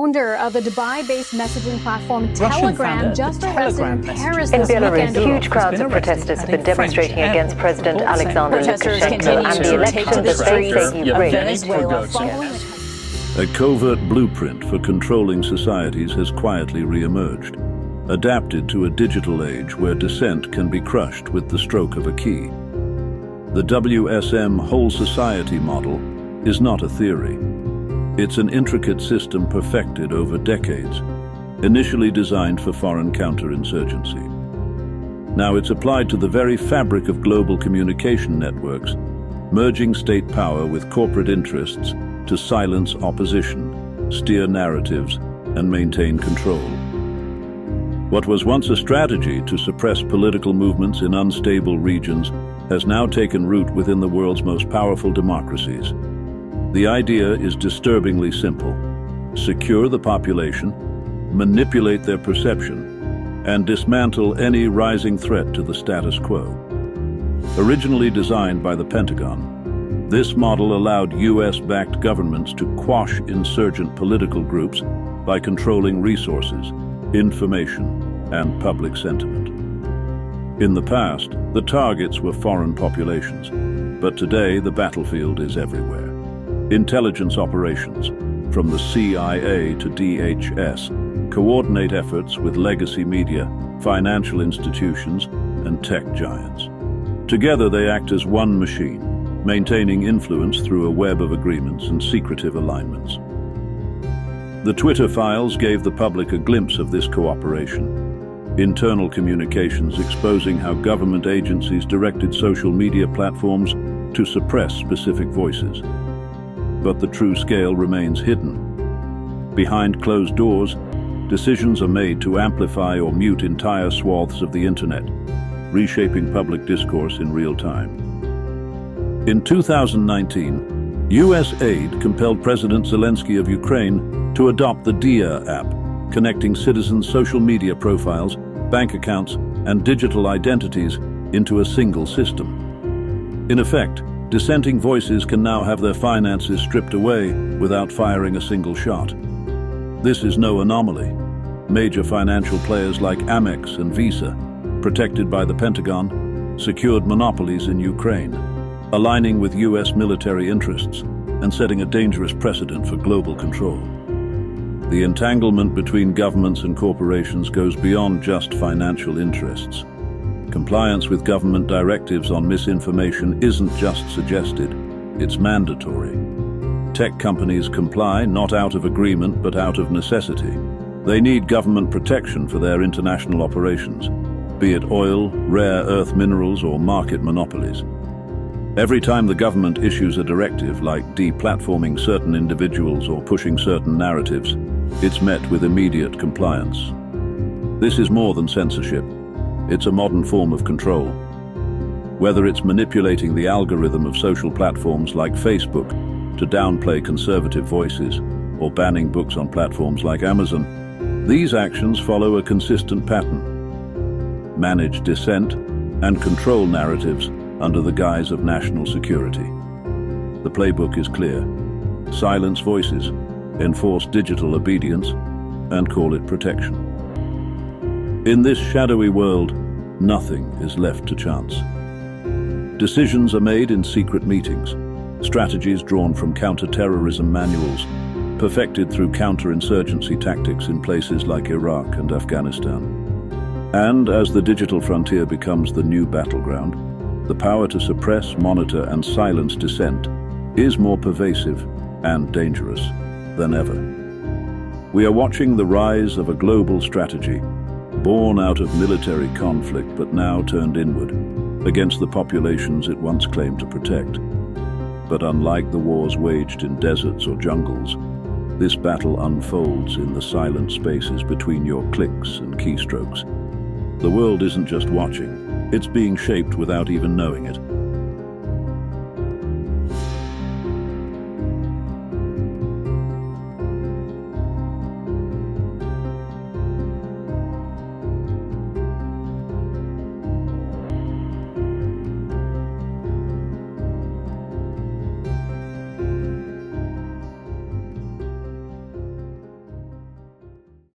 founder of the Dubai-based messaging platform Telegram, just arrested in Paris In this Belarus, weekend. huge crowds of protesters have been demonstrating against President Alexander Lukashenko and the election that they say he rigged. Venezuela following A covert blueprint for controlling societies has quietly re-emerged, adapted to a digital age where dissent can be crushed with the stroke of a key. The WSM whole society model is not a theory. It's an intricate system perfected over decades, initially designed for foreign counterinsurgency. Now it's applied to the very fabric of global communication networks, merging state power with corporate interests to silence opposition, steer narratives, and maintain control. What was once a strategy to suppress political movements in unstable regions has now taken root within the world's most powerful democracies. The idea is disturbingly simple: secure the population, manipulate their perception, and dismantle any rising threat to the status quo. Originally designed by the Pentagon, this model allowed US-backed governments to quash insurgent political groups by controlling resources, information, and public sentiment. In the past, the targets were foreign populations, but today the battlefield is everywhere. Intelligence operations, from the CIA to DHS, coordinate efforts with legacy media, financial institutions, and tech giants. Together they act as one machine, maintaining influence through a web of agreements and secretive alignments. The Twitter files gave the public a glimpse of this cooperation. Internal communications exposing how government agencies directed social media platforms to suppress specific voices. But the true scale remains hidden. Behind closed doors, decisions are made to amplify or mute entire swaths of the internet, reshaping public discourse in real time. In 2019, US aid compelled President Zelensky of Ukraine to adopt the Dia app, connecting citizens' social media profiles, bank accounts, and digital identities into a single system. In effect, dissenting voices can now have their finances stripped away without firing a single shot. This is no anomaly. Major financial players like Amex and Visa, protected by the Pentagon, secured monopolies in Ukraine, aligning with US military interests and setting a dangerous precedent for global control. The entanglement between governments and corporations goes beyond just financial interests. Compliance with government directives on misinformation isn't just suggested, it's mandatory. Tech companies comply not out of agreement but out of necessity. They need government protection for their international operations, be it oil, rare earth minerals, or market monopolies. Every time the government issues a directive like deplatforming certain individuals or pushing certain narratives, it's met with immediate compliance. This is more than censorship. It's a modern form of control. Whether it's manipulating the algorithm of social platforms like Facebook to downplay conservative voices, or banning books on platforms like Amazon, these actions follow a consistent pattern. Manage dissent and control narratives under the guise of national security. The playbook is clear: silence voices, enforce digital obedience, and call it protection. In this shadowy world, nothing is left to chance. Decisions are made in secret meetings, strategies drawn from counter-terrorism manuals, perfected through counterinsurgency tactics in places like Iraq and Afghanistan. And as the digital frontier becomes the new battleground, the power to suppress, monitor, and silence dissent is more pervasive and dangerous than ever. We are watching the rise of a global strategy, born out of military conflict but now turned inward, against the populations it once claimed to protect. But unlike the wars waged in deserts or jungles, this battle unfolds in the silent spaces between your clicks and keystrokes. The world isn't just watching, it's being shaped without even knowing it.